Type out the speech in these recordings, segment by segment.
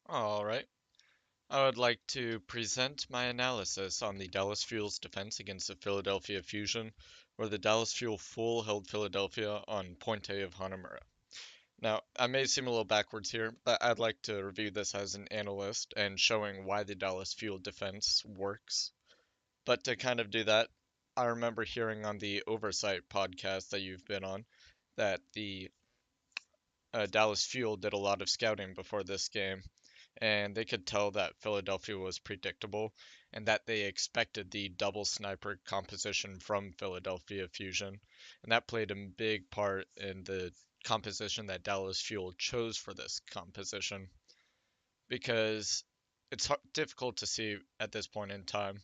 Alright, I would like to present my analysis on the Dallas Fuel's defense against the Philadelphia Fusion, where the Dallas Fuel full held Philadelphia on point A of Hanamura. Now, I may seem a little backwards here, but I'd like to review this as an analyst and showing why the Dallas Fuel defense works. But to kind of do that, I remember hearing on the Oversight podcast that you've been on that the Dallas Fuel did a lot of scouting before this game, and they could tell that Philadelphia was predictable and that they expected the double sniper composition from Philadelphia Fusion. And that played a big part in the composition that Dallas Fuel chose for this composition because it's difficult to see at this point in time.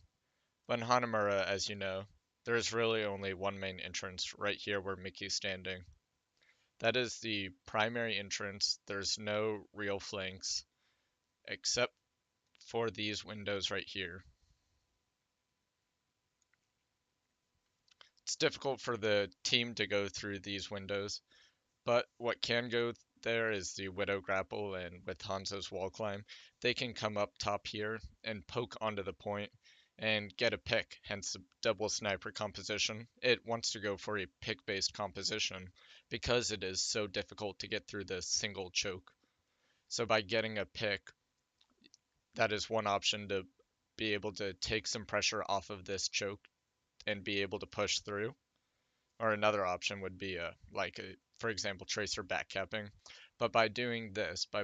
But in Hanamura, as you know, there is really only one main entrance right here where Mickey's standing. That is the primary entrance. There's no real flanks except for these windows right here. It's difficult for the team to go through these windows, but what can go there is the Widow Grapple, and with Hanzo's wall climb, they can come up top here and poke onto the point and get a pick, hence the double sniper composition. It wants to go for a pick-based composition because it is so difficult to get through the single choke. So by getting a pick, that is one option to be able to take some pressure off of this choke and be able to push through. Or another option would be for example, tracer backcapping. But by doing this, by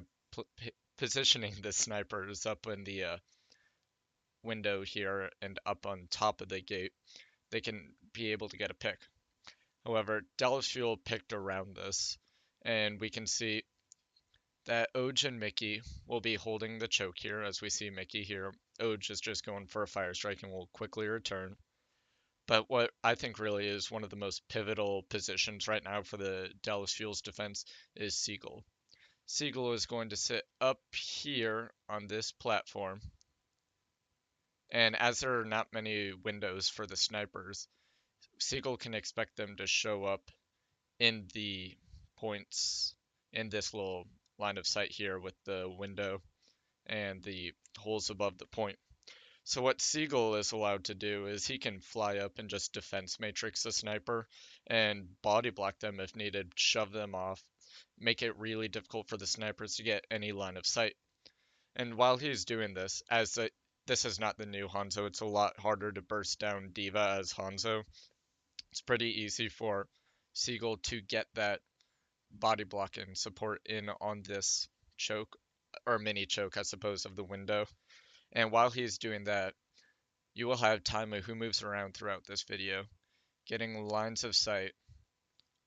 positioning the snipers up in the window here and up on top of the gate, they can be able to get a pick. However, Dallas Fuel picked around this, and we can see that Oj and Mickey will be holding the choke here, as we see Mickey here. Oj is just going for a fire strike and will quickly return. But what I think really is one of the most pivotal positions right now for the Dallas Fuels defense is Siegel. Siegel is going to sit up here on this platform. And as there are not many windows for the snipers, Siegel can expect them to show up in the points in this little line of sight here with the window and the holes above the point. So what Siegel is allowed to do is he can fly up and just defense matrix the sniper and body block them if needed, shove them off, make it really difficult for the snipers to get any line of sight. And while he's doing this, this is not the new Hanzo, it's a lot harder to burst down D.Va as Hanzo. It's pretty easy for Siegel to get that body block and support in on this choke, or mini choke, I suppose, of the window. And while he's doing that, you will have Taimu who moves around throughout this video, getting lines of sight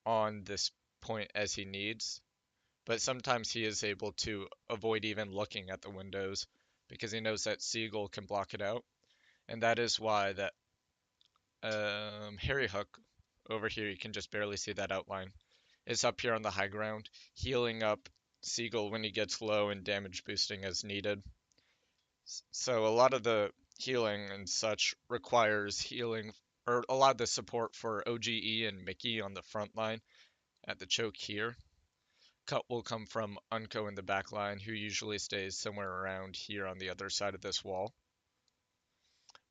on this point as he needs, but sometimes he is able to avoid even looking at the windows because he knows that Siegel can block it out, and that is why that Harry Hook over here, you can just barely see that outline, is up here on the high ground, healing up Siegel when he gets low and damage boosting as needed. So a lot of the healing and such requires healing, or a lot of the support for OGE and Mickey on the front line at the choke here. Cut will come from Unco in the back line, who usually stays somewhere around here on the other side of this wall.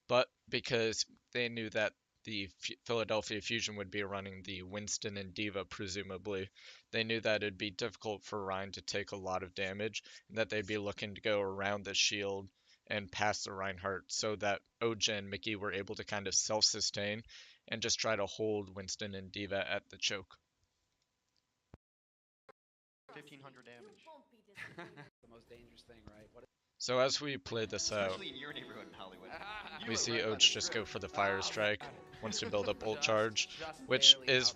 But because they knew that the Philadelphia Fusion would be running the Winston and D.Va, presumably, they knew that it'd be difficult for Rein to take a lot of damage, and that they'd be looking to go around the shield and past the Reinhardt, so that Oja and Mickey were able to kind of self-sustain and just try to hold Winston and D.Va at the choke. 1500 damage. The most dangerous thing, right? So as we play this out, Especially in your neighborhood in Hollywood. we see Oj just go for the fire strike, wants to build up ult charge, which is,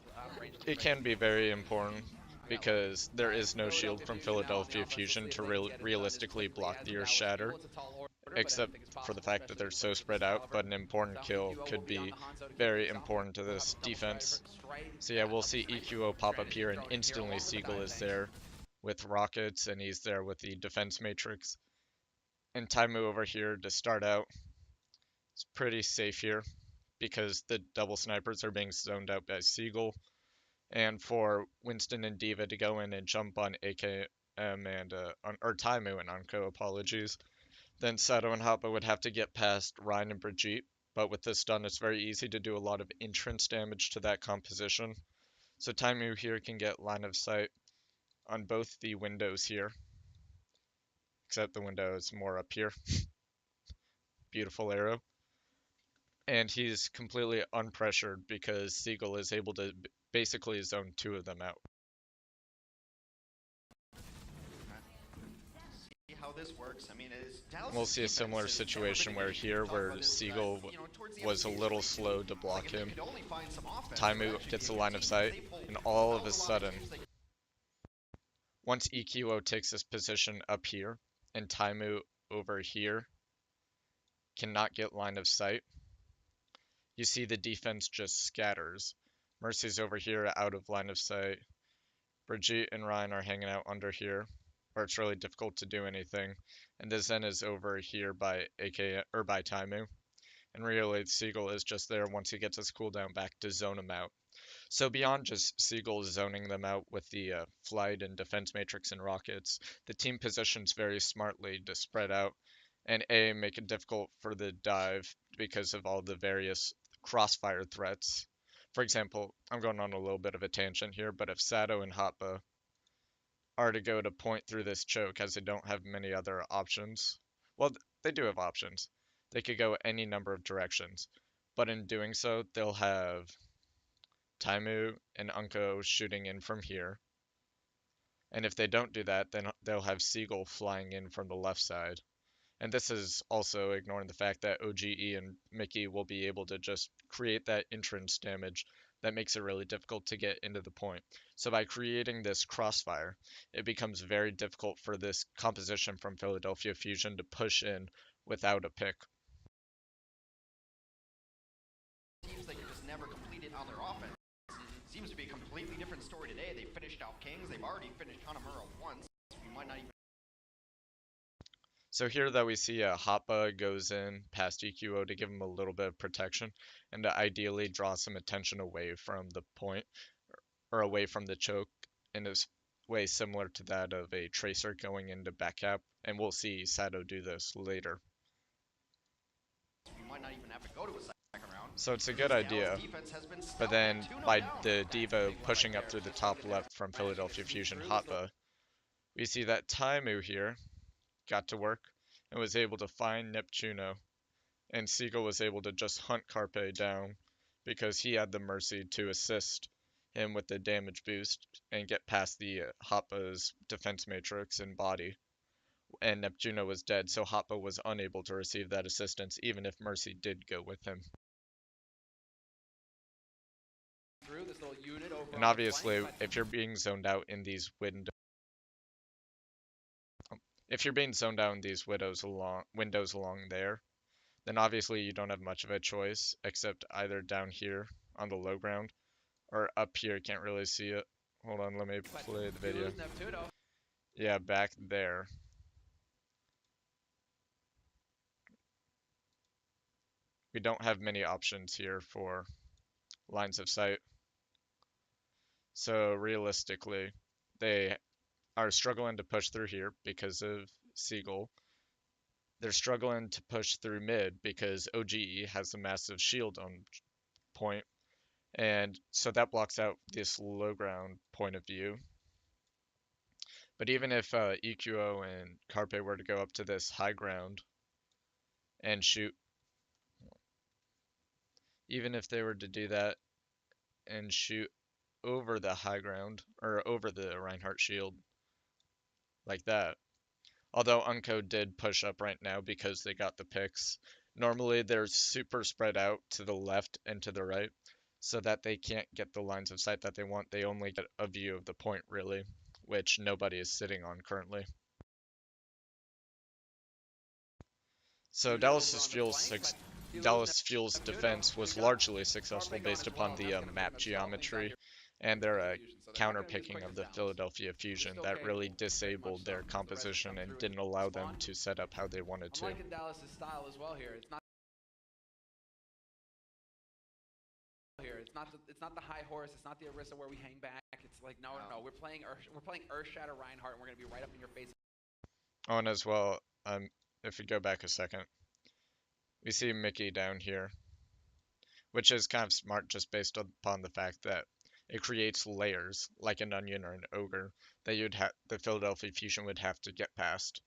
it can be very important because there is no shield from Philadelphia Fusion to realistically block the Earth Shatter, except for the fact that they're so spread out, but an important kill could be very important to this defense. So yeah, we'll see EQO pop up here, and instantly Siegel is there with rockets, and he's there with the defense matrix. And Taimu over here to start out. It's pretty safe here because the double snipers are being zoned out by Siegel. And for Winston and D.Va to go in and jump on AK and or Taimu and Anko, apologies. Then Sato and Hoppa would have to get past Ryan and Brigitte, but with this done, it's very easy to do a lot of entrance damage to that composition. So Taimu here can get line of sight on both the windows here, except the window is more up here. Beautiful arrow. And he's completely unpressured because Siegel is able to basically zone two of them out. See how this works. I mean, is Dallas' We'll see a similar defense has never situation been where an issue. here, We talked where about this, Siegel towards the end of was a season little too. slow to Like, block if they him. could only find some offense, it Taimu would actually gets be a a line good of team. sight, They pulled and all of a a lot of sudden, issues. They once EQO takes this position up here, and Taimu over here cannot get line of sight, you see the defense just scatters. Mercy's over here out of line of sight. Brigitte and Ryan are hanging out under here, where it's really difficult to do anything. And the Zen is over here by AK or by Taimu. And really, Siegel is just there once he gets his cooldown back to zone him out. So beyond just Siegel zoning them out with the flight and defense matrix and rockets, the team positions very smartly to spread out and A, make it difficult for the dive because of all the various crossfire threats. For example, I'm going on a little bit of a tangent here, but if Sato and Hoppa are to go to point through this choke as they don't have many other options, well, they do have options. They could go any number of directions, but in doing so, they'll have Taimu and Unko shooting in from here. And if they don't do that, then they'll have Siegel flying in from the left side. And this is also ignoring the fact that OGE and Mickey will be able to just create that entrance damage that makes it really difficult to get into the point. So by creating this crossfire, it becomes very difficult for this composition from Philadelphia Fusion to push in without a pick. teams they could just never complete it on their offense. It seems to be a completely different story today. They finished out Kings. They've already finished Hanamura once. We might not even. So here that we see Hoppa goes in past EQO to give him a little bit of protection and to ideally draw some attention away from the point or away from the choke in a way similar to that of a Tracer going into backcap. And we'll see Sato do this later. We might not even have to go to a second round. So it's a good idea, but then by the Diva pushing up through the top left from Philadelphia Fusion Hoppa, we see that Taimu here got to work and was able to find Neptuno, and Siegel was able to just hunt Carpe down because he had the mercy to assist him with the damage boost and get past the Hoppa's defense matrix and body. And Neptuno was dead, so Hoppa was unable to receive that assistance even if Mercy did go with him. And obviously, if you're being zoned out in these windows, windows along there, then obviously you don't have much of a choice except either down here on the low ground or up here. Can't really see it. Hold on, let me play the video. Yeah, back there. We don't have many options here for lines of sight. So realistically, they are struggling to push through here because of Siegel. They're struggling to push through mid because OGE has a massive shield on point, and so that blocks out this low ground point of view. But even if EQO and Carpe were to go up to this high ground and shoot, even if they were to do that and shoot over the high ground or over the Reinhardt shield like that. Although Unco did push up right now because they got the picks. Normally they're super spread out to the left and to the right so that they can't get the lines of sight that they want. They only get a view of the point really, which nobody is sitting on currently. So Dallas Fuel's defense was largely successful based upon the map geometry and their counter picking of the Philadelphia Fusion that really disabled their composition and didn't allow them to set up how they wanted to. I'm liking Dallas's style as well here. It's not here. It's not the high horse. It's not the Orisa where we hang back. It's like no. We're playing Earthshatter Reinhardt, and we're gonna be right up in your face. Oh, and as well, if we go back a second, we see Mickey down here, which is kind of smart just based upon the fact that it creates layers like an onion or an ogre that you'd have the Philadelphia Fusion would have to get past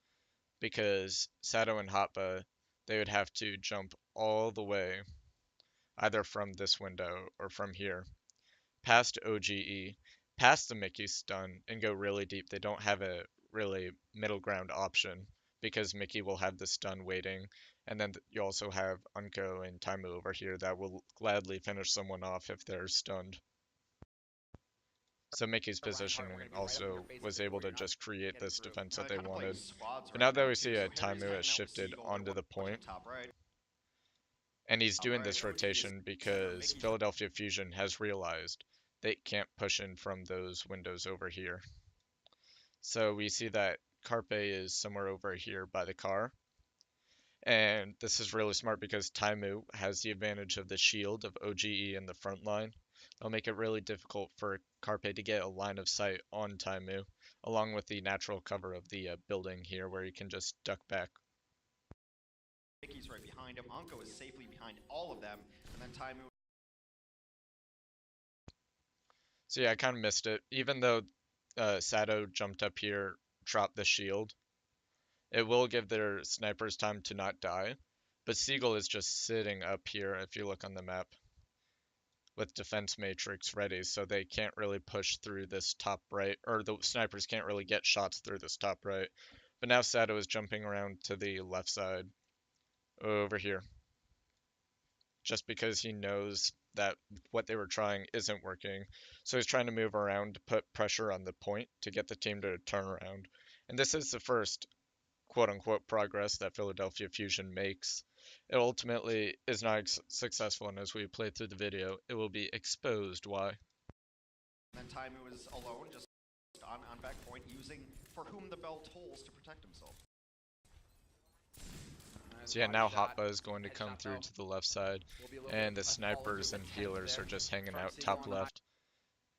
because Sato and Hoppa they would have to jump all the way either from this window or from here past OGE, past the Mickey stun, and go really deep. They don't have a really middle ground option because Mickey will have the stun waiting, and then you also have Unko and Taimu over here that will gladly finish someone off if they're stunned. So Mickey's Reinhardt, we're positioning gonna be right up in your also face was if able you're to not just create getting this through. defense that they Kind of playing wanted. squads But right now that now we too. see So Henry's Taimu has hanging out with shifted Seagull. They're onto the pushing point, top right. and he's Top doing right. this So he is rotation center. because Mickey's right. Philadelphia Fusion has realized they can't push in from those windows over here. So we see that Carpe is somewhere over here by the car. And this is really smart because Taimu has the advantage of the shield of OGE in the front line. It'll make it really difficult for Carpe to get a line of sight on Taimu, along with the natural cover of the building here where he can just duck back. Mickey's right behind him. Unko is safely behind all of them, and then Taimu. So yeah, I kind of missed it. Even though Sato jumped up here, dropped the shield, it will give their snipers time to not die. But Seagull is just sitting up here if you look on the map with defense matrix ready, so they can't really push through this top right, or the snipers can't really get shots through this top right. But now Sato is jumping around to the left side over here, just because he knows that what they were trying isn't working. So he's trying to move around to put pressure on the point to get the team to turn around. And this is the first quote unquote progress that Philadelphia Fusion makes. It ultimately is not successful, and as we play through the video, it will be exposed why. And then Taimu is alone, just on back point, using For Whom the Bell Tolls to protect himself. So yeah, now Hoppa is going to come through to the left side, and the a fall into snipers and the tent healers there are just hanging from out Seagull top on the high. left.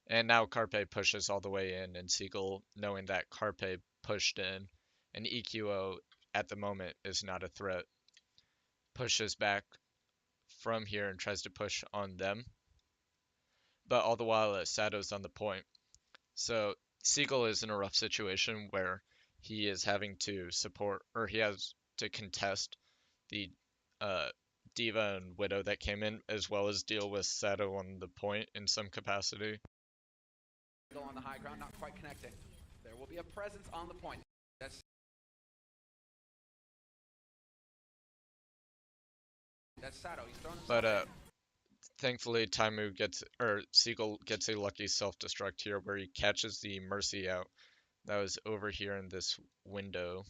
And now Carpe pushes all the way in, and Seagull, knowing that Carpe pushed in, and EQO at the moment is not a threat, pushes back from here and tries to push on them. But all the while, Sato's on the point. So Seagull is in a rough situation where he is having to support, or he has to contest the Diva and Widow that came in, as well as deal with Sato on the point in some capacity. On the high ground, not quite connecting. There will be a presence on the point. That's Sato. He's thrown himself But in. thankfully, Seagull gets a lucky self-destruct here where he catches the Mercy out that was over here in this window.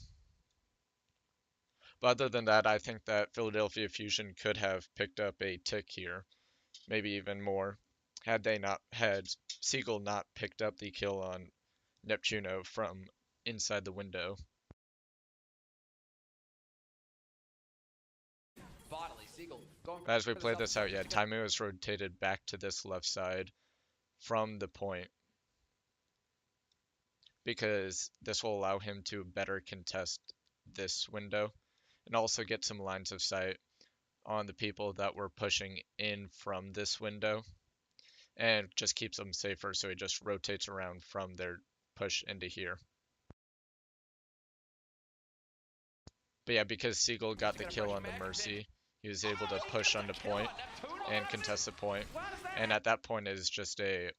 But other than that, I think that Philadelphia Fusion could have picked up a tick here, maybe even more, had Seagull not picked up the kill on Neptuno from inside the window. Bodily, Seagull going But as we for the play this out, yeah, self-destruct. Taimu is rotated back to this left side from the point because this will allow him to better contest this window and also get some lines of sight on the people that were pushing in from this window and just keeps them safer, so he just rotates around from their push into here. But yeah, because Seagull got the kill on the Mercy, he was able to push onto point and contest the point. And at that point, it is just a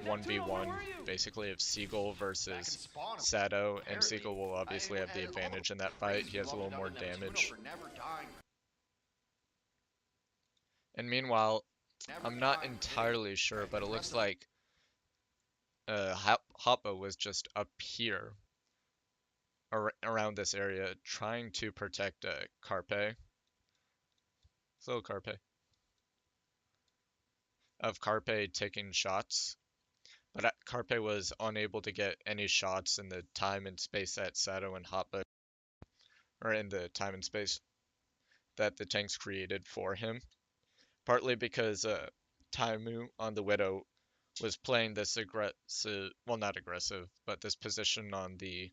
1v1 basically of Seagull versus Sato, and Seagull will obviously have the advantage in that fight. He has a little more damage. And meanwhile, I'm not entirely sure, but it looks like Hoppa was just up here around this area trying to protect Carpe. So Carpe. Of Carpe taking shots. But Carpe was unable to get any shots in the time and space that Sato and Hoppa, or in the time and space that the tanks created for him. Partly because Taimu on the Widow was playing this aggressive, well, not aggressive, but this position on the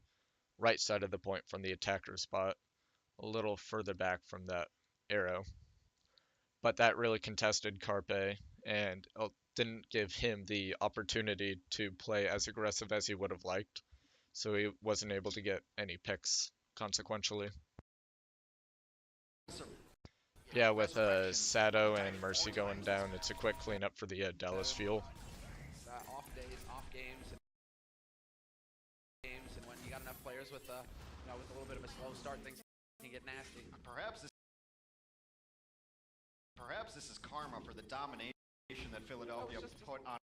right side of the point from the attacker spot, a little further back from that arrow. But that really contested Carpe and didn't give him the opportunity to play as aggressive as he would have liked. So he wasn't able to get any picks consequentially. So, Yeah, with resurrection. Sato Attack and four Mercy going times. down, it's a quick cleanup for the Dallas Fuel. Off days, off games, and when you got enough players with with a little bit of a slow start, things can get nasty. Perhaps this is karma for the domination that Philadelphia put on.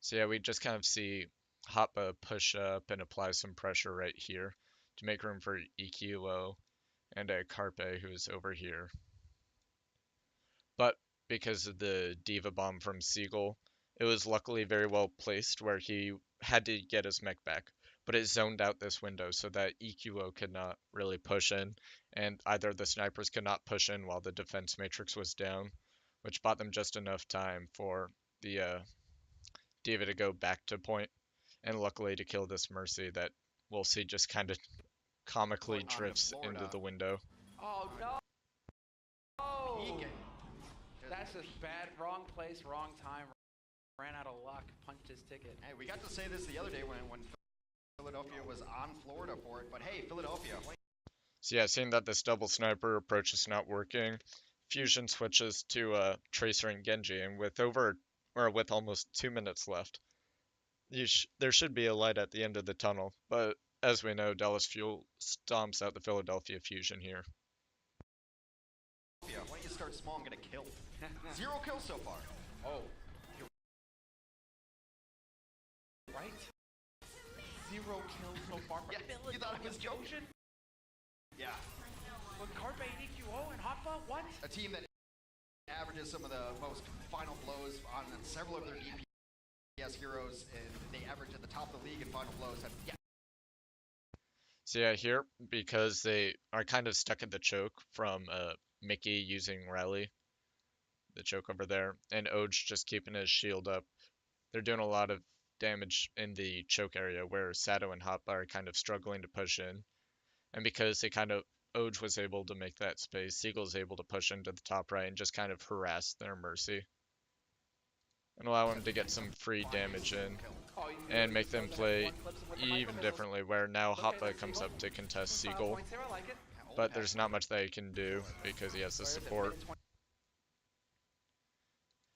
So yeah, we just kind of see Hoppa push up and apply some pressure right here to make room for EQO and a Carpe who's over here. But because of the Diva Bomb from Siegel, it was luckily very well placed where he had to get his mech back. But it zoned out this window so that EQO could not really push in, and either the snipers could not push in while the defense matrix was down, which bought them just enough time for the Diva to go back to point, and luckily to kill this Mercy that we'll see just kind of comically Onto drifts into Florida. the window. Oh no! Peeking. That's just bad. Wrong place, wrong time. Ran out of luck. Punched his ticket. Hey, we got to say this the other day when Philadelphia was on Florida for it, but hey, Philadelphia. So yeah, seeing that this double sniper approach is not working, Fusion switches to Tracer and Genji, and with almost 2 minutes left, there should be a light at the end of the tunnel. But as we know, Dallas Fuel stomps out the Philadelphia Fusion here. Why don't you start small and get a kill? 0 kills so far. Oh. Right? 0 kills so far. Yeah, you thought I was joking? Yeah. With Carpe and EQO and Hoppa, what? A team that averages some of the most final blows on several of their DPS heroes, and they average at the top of the league in final blows. Yeah. So yeah, here, because they are kind of stuck at the choke from Mickey using Rally, the choke over there, and Oj just keeping his shield up, they're doing a lot of damage in the choke area where Sato and Hoppa are kind of struggling to push in. And because they kind of Oj was able to make that space, Siegel's able to push into the top right and just kind of harass their Mercy and allow him to get some free damage in and make them play even differently, where now Hoppa comes up to contest Siegel, but there's not much that he can do because he has the support.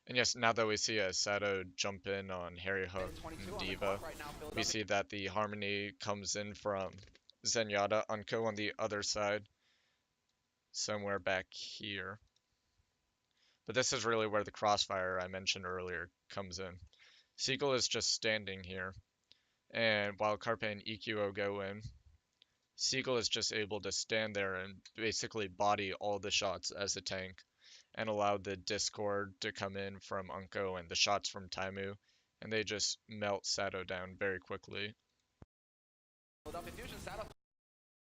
And yes, now that we see a Sato jump in on Harry Hook and Diva, we see that the Harmony comes in from Zenyatta Unco on the other side, somewhere back here. But this is really where the crossfire I mentioned earlier comes in. Siegel is just standing here, and while Carpe and EQO go in, Siegel is just able to stand there and basically body all the shots as a tank, and allow the Discord to come in from Unco and the shots from Taimu, and they just melt Sato down very quickly. Philadelphia Fusion, Sato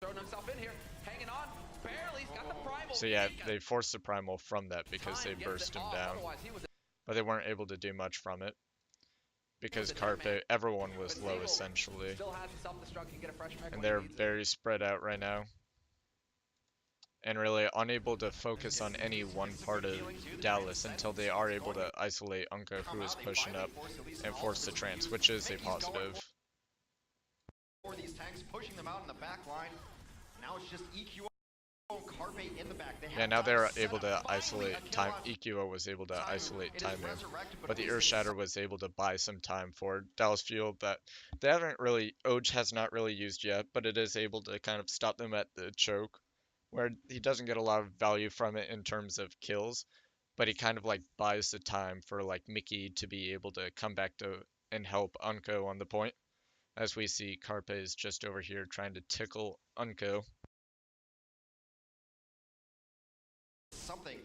throwing himself in here, hanging on, barely, he's got the primal. So yeah, they forced the primal from that because they burst him down, but they weren't able to do much from it because Carpe, everyone was low essentially, and they're very spread out right now, and really unable to focus on any one part of Dallas until they are able to isolate Unco, who is pushing up, and force the trance, which is a positive. For these tanks, pushing them out in the back line. Now it's just EQO and Carpe in the back. Yeah, now they're able to isolate time. EQO was able to isolate Taimu, but the Earth Shatter was able to buy some time for Dallas Fuel that they haven't really, Oj has not really used yet, but it is able to kind of stop them at the choke, where he doesn't get a lot of value from it in terms of kills, but he kind of like buys the time for like Mickey to be able to come back to and help Unco on the point, as we see Carpe is just over here trying to tickle Unco. Something.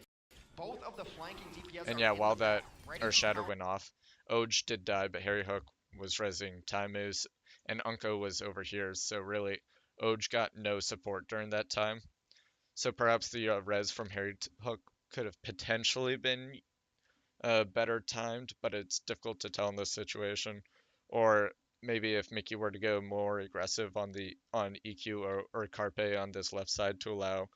Both of the flanking DPS And are yeah, in while the that back, Earth Shatter went off, Oj did die, but Harry Hook was rezzing Taimu's, and Unco was over here, so really, Oj got no support during that time. So perhaps the res from Harry Hook could have potentially been better timed, but it's difficult to tell in this situation. Or maybe if Mickey were to go more aggressive on EQ or Carpe on this left side to allow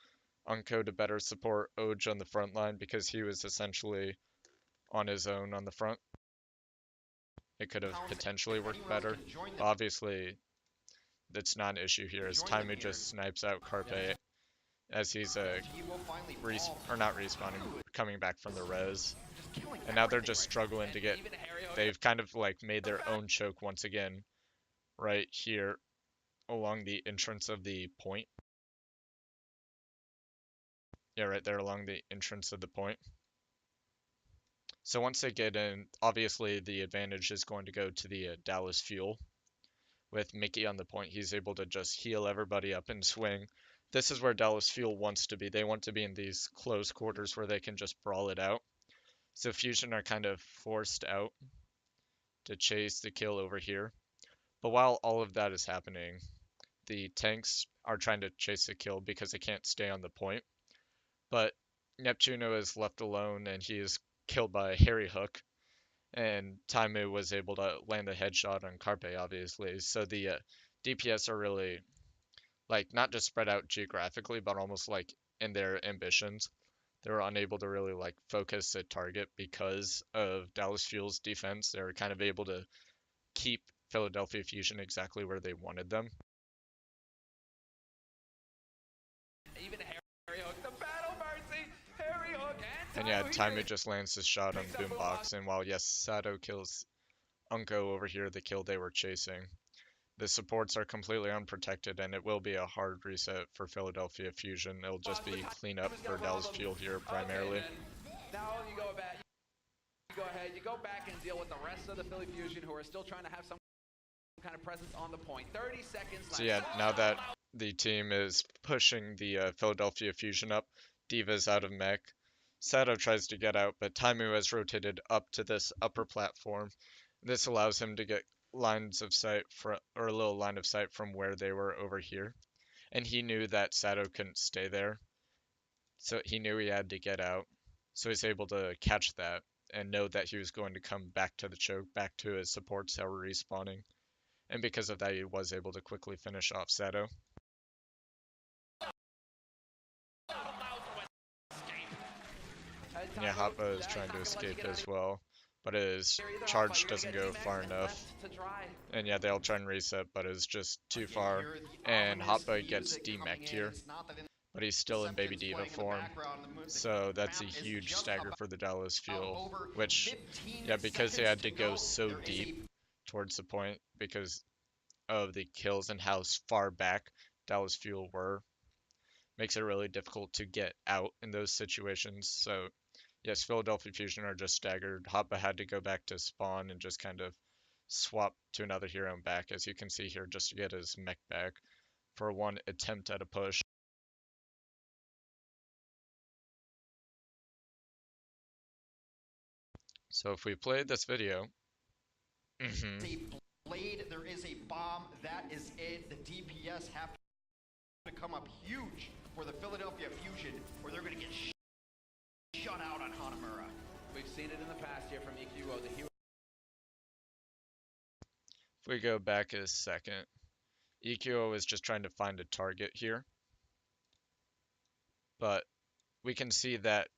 Unko to better support Oj on the front line because he was essentially on his own on the front. It could have Pounds, potentially if worked anyone else better. can join the Obviously, that's not an issue here as join them Taimu here. just snipes out Yeah, Carpe as he's he will finally fall. or not respawning, coming back from the res. Just killing And now they're everything just right struggling And to get. even Harry Hogan, They've kind of like made their own choke once again, right here along the entrance of the point. Yeah, right there along the entrance of the point. So once they get in, obviously the advantage is going to go to the Dallas Fuel. With Mickey on the point, he's able to just heal everybody up and swing. This is where Dallas Fuel wants to be. They want to be in these close quarters where they can just brawl it out. So Fusion are kind of forced out to chase the kill over here. But while all of that is happening, the tanks are trying to chase the kill because they can't stay on the point. But Neptuno is left alone and he is killed by Harry Hook. And Taimu was able to land a headshot on Carpe, obviously. So the DPS are really like not just spread out geographically, but almost like in their ambitions. They were unable to really like focus a target because of Dallas Fuel's defense. They were kind of able to keep Philadelphia Fusion exactly where they wanted them. even Harry Hook, the battle mercy, Harry Hook, and And yeah, Taimu, Taimu just lands his shot on picks up Boombox, and while yes, Sato kills Unko over here, the kill they were chasing, the supports are completely unprotected, and it will be a hard reset for Philadelphia Fusion. It'll just be cleanup for Dallas Fuel here primarily. Okay, man. Now you go back. You go ahead. You go back and deal with the rest of the Philly Fusion who are still trying to have some kind of presence on the point. 30 seconds left. So yeah, now that the team is pushing the Philadelphia Fusion up, Diva's out of mech. Sato tries to get out, but Taimu has rotated up to this upper platform. This allows him to get lines of sight or a little line of sight from where they were over here. And he knew that Sato couldn't stay there, so he knew he had to get out. So he's able to catch that and know that he was going to come back to the choke, back to his supports that were respawning. And because of that, he was able to quickly finish off Sato. Yeah, Hoppa is trying to escape as well, but his charge doesn't go far enough. And yeah, they'll try and reset, but it's just too far. And Hoppa gets demeched here, but he's still in Baby Diva form. So that's a huge stagger for the Dallas Fuel, which, yeah, because they had to go so deep towards the point because of the kills and how far back Dallas Fuel were, makes it really difficult to get out in those situations. So yes, Philadelphia Fusion are just staggered. Hoppa had to go back to spawn and just kind of swap to another hero and back, as you can see here, just to get his mech back for one attempt at a push. So if we play this video, Blade, there is a bomb, that is it. The DPS have to come up huge for the Philadelphia Fusion, or they're going to get shut out on Hanamura. We've seen it in the past here from EQO. The hero. if we go back a second, EQO is just trying to find a target here. But we can see that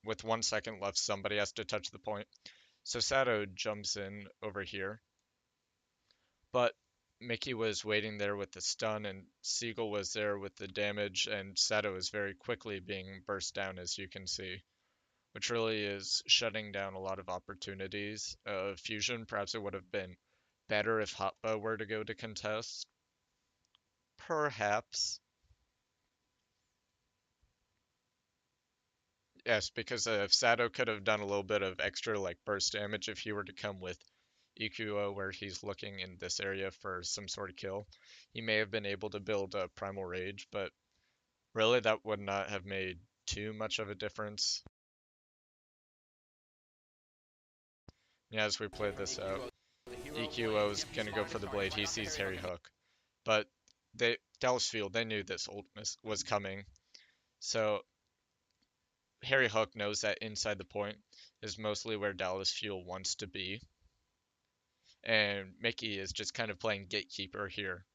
with 1 second left, somebody has to touch the point. So Sato jumps in over here. But Mickey was waiting there with the stun, and Seagull was there with the damage, and Sato is very quickly being burst down, as you can see, which really is shutting down a lot of opportunities of Fusion. Perhaps it would have been better if Hotba were to go to contest. Perhaps. Yes, because if Sato could have done a little bit of extra like burst damage if he were to come with EQO where he's looking in this area for some sort of kill, he may have been able to build a Primal Rage, but really that would not have made too much of a difference. Yeah, as we played this out, EQO is going to go for the blade. He sees Harry Hook, but Dallas Field, they knew this ult was coming, so Harry Hook knows that inside the point is mostly where Dallas Fuel wants to be, and Mickey is just kind of playing gatekeeper here,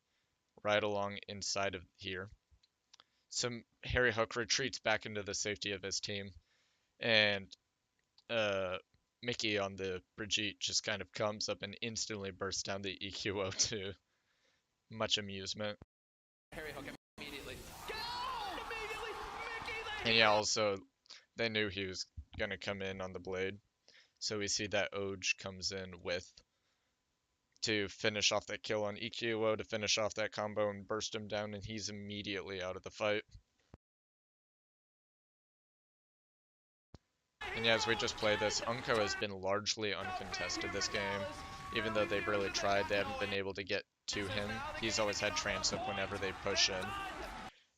right along inside of here. So Harry Hook retreats back into the safety of his team, and uh, Mickey on the Brigitte just kind of comes up and instantly bursts down the EQO to much amusement. Harry Hook immediately. Go! Immediately! Mickey, And yeah, also they knew he was gonna come in on the blade, so we see that Oj comes in with to finish off that kill on EQO to finish off that combo and burst him down, and he's immediately out of the fight. And yeah, as we just play this, Unko has been largely uncontested this game. Even though they've really tried, they haven't been able to get to him. He's always had transup whenever they push in.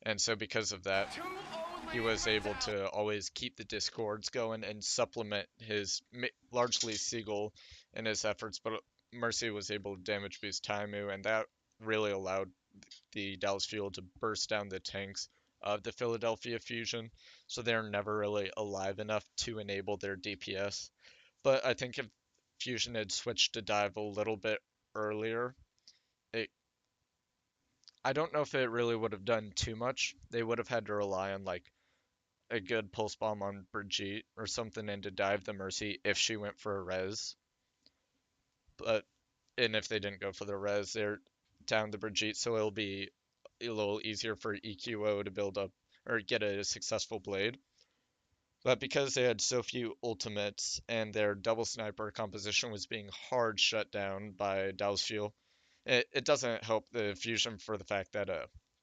And so because of that, he was able to always keep the discords going and supplement his largely Seagull in his efforts, but Mercy was able to damage boost Taimu, and that really allowed the Dallas Fuel to burst down the tanks of the Philadelphia Fusion, so they're never really alive enough to enable their DPS. But I think if Fusion had switched to dive a little bit earlier, it I don't know if it really would have done too much. They would have had to rely on like a good pulse bomb on Brigitte or something and to dive the Mercy if she went for a res. But and if they didn't go for the res, they're down the Brigitte, so it'll be a little easier for EQO to build up or get a successful blade. But because they had so few ultimates and their double sniper composition was being hard shut down by Dal's Fuel, it doesn't help the fusion for the fact that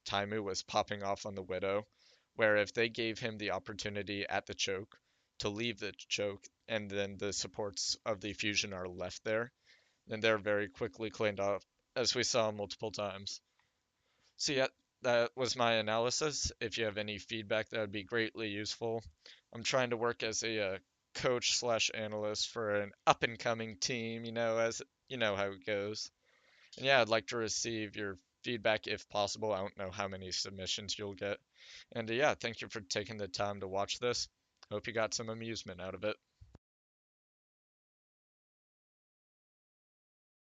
Taimu was popping off on the Widow, where if they gave him the opportunity at the choke to leave the choke and then the supports of the fusion are left there, then they're very quickly cleaned off, as we saw multiple times. So yeah, that was my analysis. If you have any feedback, that would be greatly useful. I'm trying to work as a coach slash analyst for an up and coming team, as you know how it goes. And yeah, I'd like to receive your feedback if possible. I don't know how many submissions you'll get. And yeah, thank you for taking the time to watch this. Hope you got some amusement out of it.